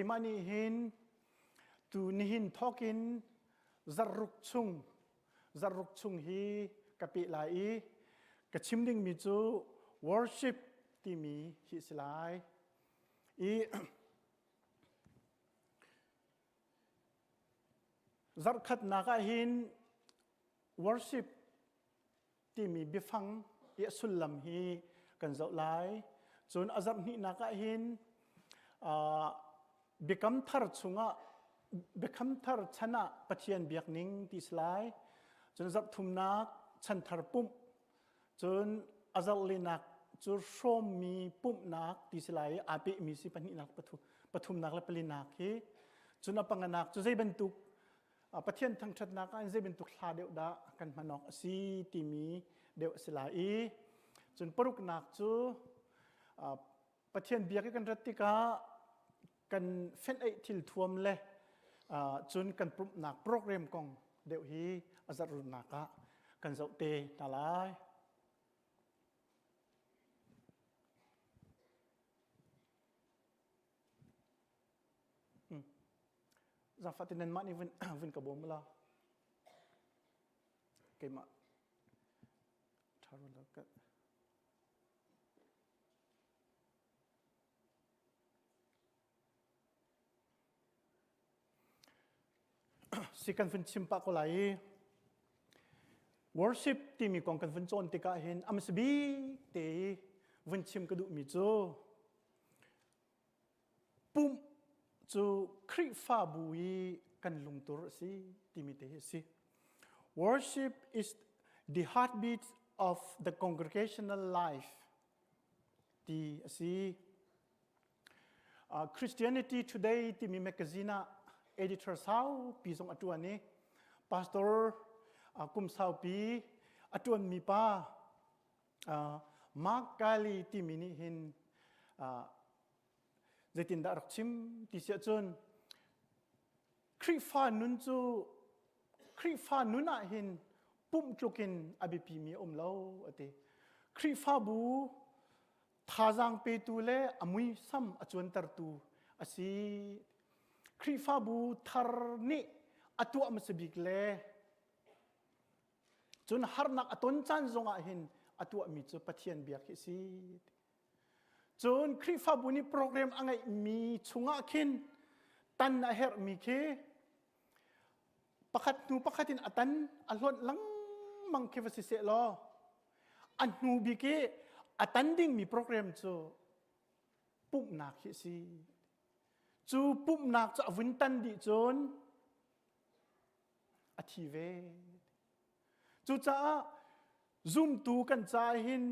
mani hin tu nihin thokin zaruk chung hi kapi lai ka chimding mi chu worship ti mi hi silai i zarkhat naka hin worship ti mi bifang i sulam hi kan zau lai chun azam ni naka hin become thar chunga become thar chana pathian biak ning ti slai chun zap thumnak chan thar pum chun azal linak chu shom mi pum nak ti slai api mi si pani nak pathum nak la palinak hi chun apanganak chu zai bentuk pathian thang that nak an zai bentuk thla deu da kan manok si ti mi deu slai chun paruk nak chu pathian biak kan ratika kan fen ai thil thuam le chun kan prum nak program kong deu hi azarun naka kan zau te talai za fatinen mani vin ka bom la ke ma tharula ka sikan fin chimpa ko lai worship ti mi kong kan fin chon ti ka hin amsbi te vin chim ka du mi cho pum chu khri fa bui kan lung tur si ti mi te si worship is the heartbeat of the congregational life ti si Christianity Today ti mi magazine editor sao pi song atuan ni pastor kum sao pi atuan mi pa mark kali ti mini hin zaitin da rakchim ti sia chun khri fa nun a hin pum tlukin abi pi mi omlo ate khri fa bu thajang pe tu le amui sam achuan tar tu asi khri fa bu thar ni atu amsabik le chun harnak aton chan zonga hin atu mi chu pathian biak hi si chun khri fa bu ni program angai mi chunga khin tan a her mi ke pakhatin atan alhon lang mang ke vasi se lo an nu bi ke atan ding mi program chu pum nak hi si chu pum nak cha vin tan di chon athi ve chu cha zoom tu kan cha hin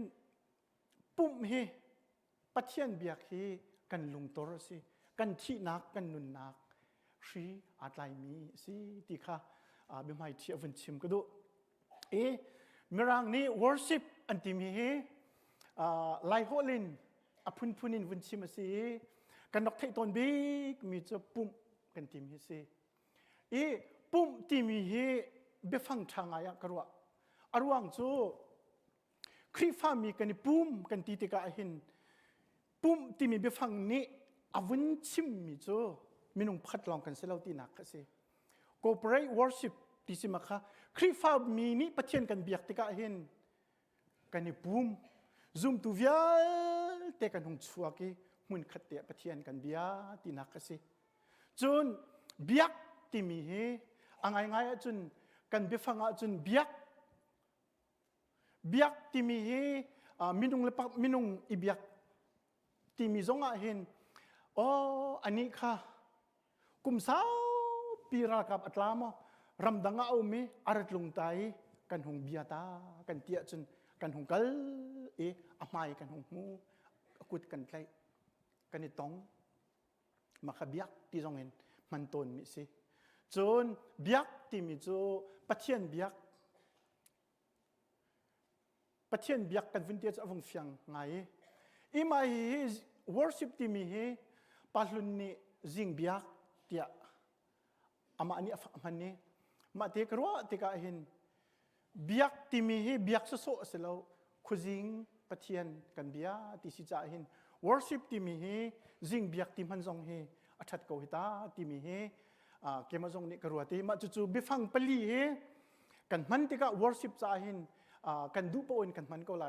pum hi pathian biak hi kan lung tor si kan thi nak kan nun nak shri atlai mi si ti kha be mai thi avin chim ka do mirang ni worship anti mi hi lai holin apun punin vin chim si kan nok thei ton big mi chu pum kan tim hi si pum ti mi hi be phang thanga ya karwa arwang chu khri fa mi kan pum kan ti te ka hin pum ti mi be phang ni avun chim mi chu minung phat long kan selau ti nak ka si corporate worship ti si ma kha khri fa mi ni pathian kan biak te ka hin kan ni pum zoom tu vial te kan hung chua ki mun khatte pathian kan bia ti nak ka si chun biak ti mi hi angai ngai chun kan be phanga chun biak ti mi hi minung lepak minung ibiak ti mi zonga hin ani kha kum sao pira kap atlamo ramdanga umi arat lung tai kan hung biata kan tia chun kan hung kal amai kan hung mu akut kan tlai kan ni tong makhabiak ti zongin manton mi si chun biak ti mi chu pathian biak kan vintage avong fyang ngai imai worship ti mi hi pahlun ni jing biak tia ama ani afman ni ma te karwa te ka hin biak ti mi hi biak so selo khujing pathian kan bia ti si cha hin worship ti mi hi jing biak ti man zong hi อัชัดโกหิตาที่มีเฮเกมาจงนี่กรัวตีมาจู่ๆบิฟังปลีเฮกันมันที่ก็ worship จ่าหินกันดูปนกันมันก็ไหล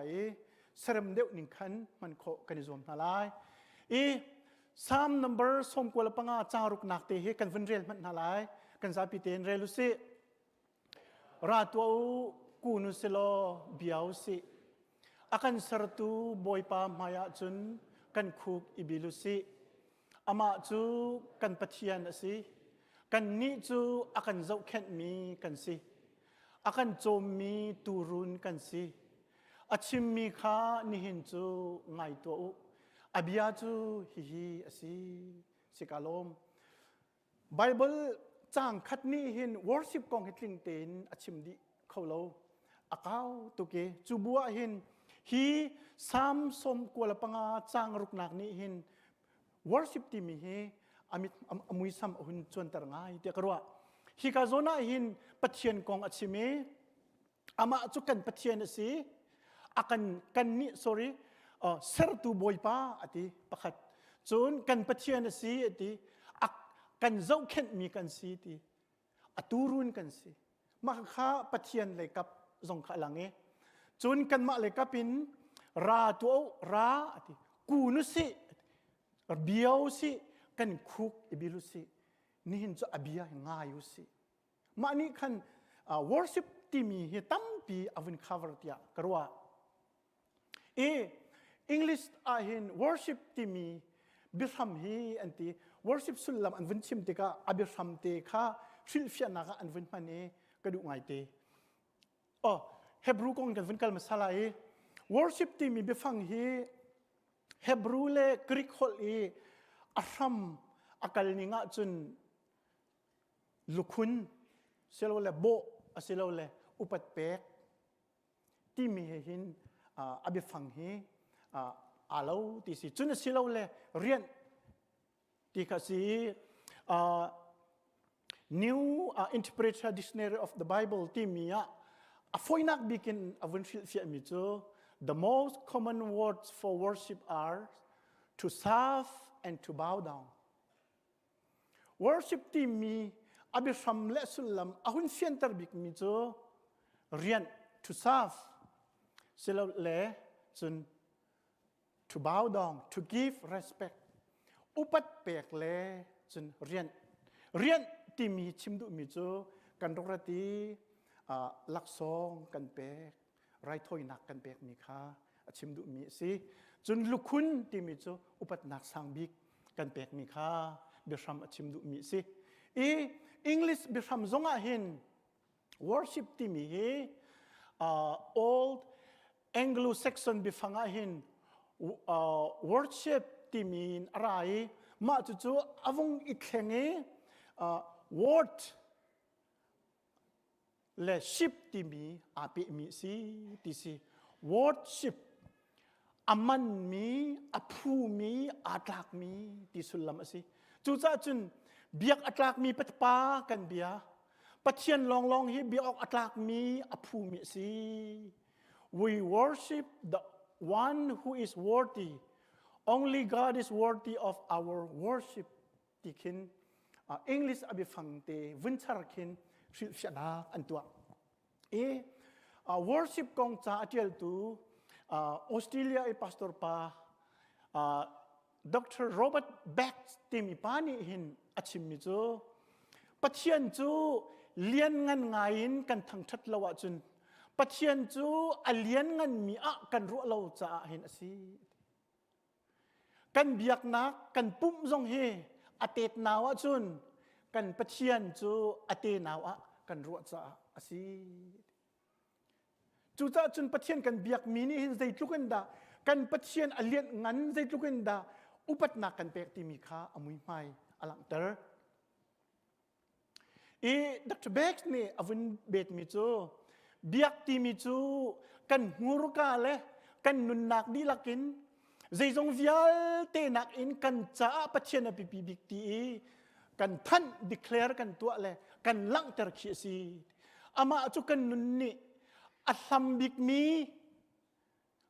เสริมเดียวหนึ่งขันมันโคกันนิยมนาลายPsalm number สมกวลปังอาจารุกนักเตะกันฟันเรียลมันนาลายกันซาปิเตนเรลุสิราตัวกูนุสโลเบียวสิอากันสรตูบอยปามายาจุนกันคุกอิบิลุสิอามาจูกันปัทยานสิกันนิจูอากันเจ้าเข็นมีกันสิอากันโจมมีตูรุนกันสิอาชิมมีข้านิหินจูไงตัวอาบิยาจูฮิสิสิกาลมไบเบิลจางคัดนี้เห็น worship กองเฮติงเตนอาชิมดิเขาโลอาก้าวตุเกจูบัวเห็นฮีสามสมกวลปังอาจางรุกนักนี้เห็น worship ที่มีเฮอามิอามุยซัมหุ่นจวนตระง่ายเดียกรัวฮิกาโซนาเห็นปัจเจียนกองอาชิเมอามาจุกันปัจเจียนสิอากันนี่ sorryเสรตูบอยป้าอติประคัดจนกันปัจเจียนสิอติกันเจ้าเข็นมีกันสิติอตูรุนกันสิมาข้าปัจเจียนเลยกับทรงขลังเอจนกันมาเลยกับปินราตัวราอติกูนุสิเบียวสิกันคุกอิบิลุสินี่เห็นจะอบิยาง่ายุสิมานี่คันworship ที่มีเหตุตั้มปีอวินคาร์ติยากรัวEnglish เห็น worship ที่มีบิรมฮีอันที่ worship สุลลัมอันวินชิมติกาอบิรมเตค่ะฟิลฟิอานักอันวินมันเอกระดูกไงเตเฮบรูกงกันวินกัลมาสลาย worship ที่มีบิฟังฮีเฮบรูเลกรีกฮอลอารัมอากัลนิงะจุนลุคุนเซโลเลโบเซโลเลอุปัตเปกที่มีเห็นอบิฟังฮีอาเลวที่สิจุนเซโลเลเรียนที่ก็สิNew Interpreter Dictionary of the Bible ที่มีฟอยนักบิกินอวันฟิลฟิอามิจู The most common words for worship are to serve and to bow down worship ที่มีอบิรัมและสุลลัมอาหุนเฟียนตร์บิกมิจูเรียน to serve เสร็จแล้วเลจน to bow down to give respect อุปัตเปกเลจนเรียนที่มีชิมดุมิจูกันรกรตีลักซองกันเปกไรถอยหนักกันเปกมีค่าชิมดุมีสิจนลุคุนที่มีจูอุปัตนักสังบิกกันเปกมีค่าเบรมชิมดุมีสิEnglish เบรมจงอาหิน worship ที่มีold Anglo-Saxon เบฟังอาหินworship ที่มีอะไรมาจู่ๆอวงอีกแห่งword และ ship ที่มีอาเปมีสิที่สิ worship อามันมีอาพูมีอาตลักมีที่สุดลำสิจู่ๆจนเบียกอัตลักมีปัตปากันเบียปัจเจียนลองให้เบียออกอัตลักมีอภูมิสิ We worship the one who is worthy only God is worthy of our worship ที่คินEnglish อภิฟังเตวินชาร์คินฟิลชนาอันตัวworship กองจ่าเทียลตูออสเตรเลียpastor ปาDr. Robert Beck ที่มีปานี่เห็นอาชิมมิจูปัจเจียนจูเลียนงันไงกันทั้งชัดละวะจุนปัจเจียนจูเลียนงันมีกันรู้เราจะเห็นสิกันเบียกนักกันปุ่มจงเฮอเตตนาวะจุนกันปัจเจียนจูอเตนาวะกันรู้จะสิจูจะจุนปัจเจียนกันเบียกมีนี่เห็นใจทุกันดากันปัจเจียนเลียนงันใจทุกันดาอุปัตนักกันเปกที่มีค่าอมุยไม่อลังเตอร์ดร.เบกนี่อวินเบตมิจูเบียกที่มิจูกันหูรุกาเลกันนุนนักดีลักินใจจงวิลเตนักอินกันจ้าปัจเจนปิปิบิกตีกันท่านดิเคลร์กันตัวเลกันลังเตอร์ขีซีอามาจุกันนุนนี่อัลลัมบิกมี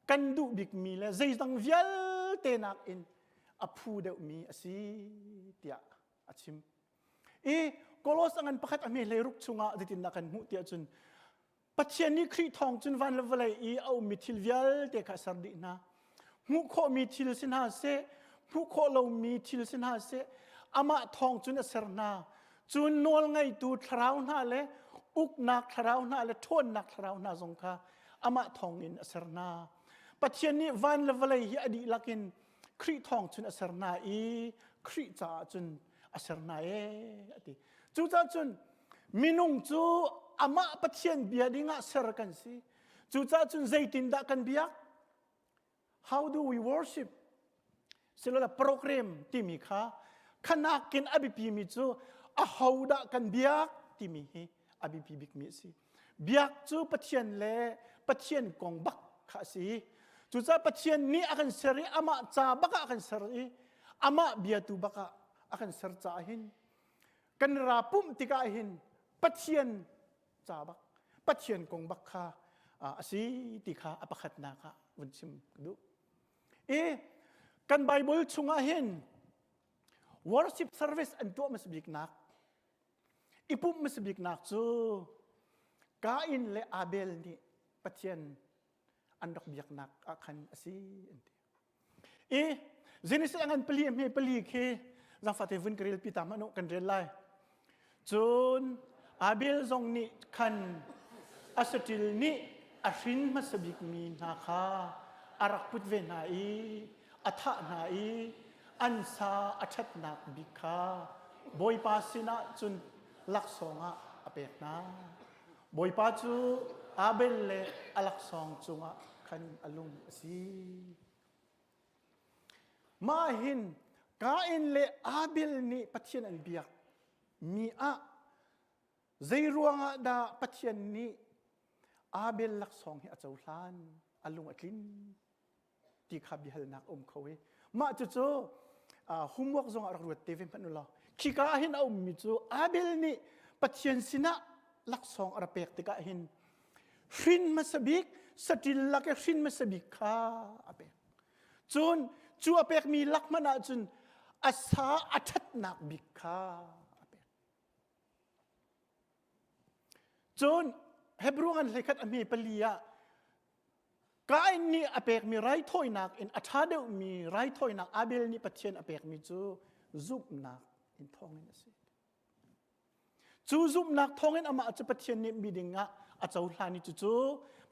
กันดูบิกมีเลใจจงวิลเตนักอิน อภูเดมีอสีเตียอาชิมโกโลสังันประคัตอเมเลรุกชุงะดิตินนักันหูเตียจุนปัจเจนี้ครีทองจุนวันเลวเลยเอามิทิลเวลเด็กสารดินะหูโคมิทิลสินหาเสหูโคเรามิทิลสินหาเสอามาทองจุนเสรนาจุนนวลไงตูทราวนาเลอุกนักทราวนาเลทวนนักทราวนาสงค่ะอามาทองอินเสรนาปัจเจนี้วันเลวเลยฮีอดีลักินครีทองจุนเสรนาครีจ่าจุนเสรนาอดีจูจ่าจุนมินุงจูอามาปัจเจนเบียดิงะเสรกันสิจูจ่าจุนใจตินดักันเบียก how do we worship สิลละโปรแกรมที่มีค่ะขณะกินอภิพีมิจูอาหาวดะกันเบียกที่มีอภิพีบิกมิสิเบียกจูปัจเจนเล่ปัจเจนกองบักข้าสิจูจ่าปัจเจนนี้อากันเสรีอามาจ่าบักอากันเสรีอามาเบียตูบักอากันเสรจ่าหินกันราปุ่มติกาหินปัจเจนจ่าบักปัจเจนกองบักข้าสิติข้าอภัตนาข้าวันชิมดูกันไบเบิลชุงอาหิน worship service อันตัวมันสบิกนักอีปุ่มมันสบิกนักจูกาอินเลอาเบลนี่ปัจเจนอันดอกเบียกนักอาคันอสีเจนิสอันเปลี่ยนไม่เปลี่ยนคือจังฟัดเทวินกรีลพิตามนุกันเรียนไล่จูนอาเบลทรงนี่คันอาสติลนี่อาชินมันสบิกมีนาคาอารักพุทธเวนัยอัฐนัยอันซาอัจฉรินักบิกาบอยปาสินะจุนลักษงะอเปกนาบอยปาจูอาเบลเลอลักษงจุงะคันอลุมสีมาหินกาอินเลอาเบลนี่ปัจเจนอันเบียกมีใจรวงดาปัจเจนนี้อาเบลลักษงให้อาจารย์ลานอลุงอคินที่ขับยิฮลนักเขามาจู่หุ่มวักจงอารักรวดเทวิมพันุลาขี้กาหินเอามิจู่อาเบลนี่ปัจเจนสินะลักษงอาราเปกติกาหินฟินมาสบิกสติลลักฟินมาสบิกข้าอาเปกจูนจูอาเปกมีลักมันจุนอาสาอัจฉรินักบิกข้าอาเปกจูนเฮบรูกันเลยคัดอเมเปลียกายนี่อเปกมีไรถ้อยนักอินอัฐาเดมีไรถ้อยนักอาเบลนี่ปัจเจนอเปกมีจูซุบนักอินทองอินสิจูซุบนักทองอินอามาจะปัจเจนนี่มีดิ่งะอาจจะอุลานี่จู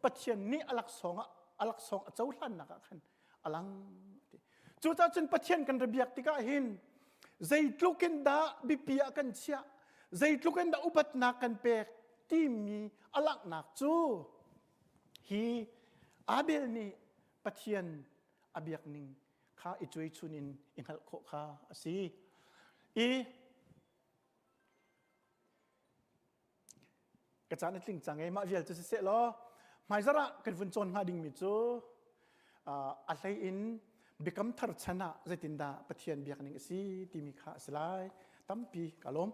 ปัจเจนนี่อลักษงอาจจะอุลานักขันอลังจูจ้าจนปัจเจนกันระเบียกติกาหินใจลุกันดาบิปียกันเชียใจลุกันดาอุปัตนักกันเปกที่มีอลักนักจูฮีอาเบลนี่ปัจเจียนอาเบียกนิงข้าอิจวยชุนินอินหัลโคข้าสิกระจายนัดลิงจังไงมาเวียลจะเสร็จแล้วไม่จะระกันฝุ่นจนหาดิ่งมิจูอะไรอินบิคัมทาร์ชนะจะตินดาปัจเจียนเบียกนิงสิที่มีข้าสลายตั้มปีกาลม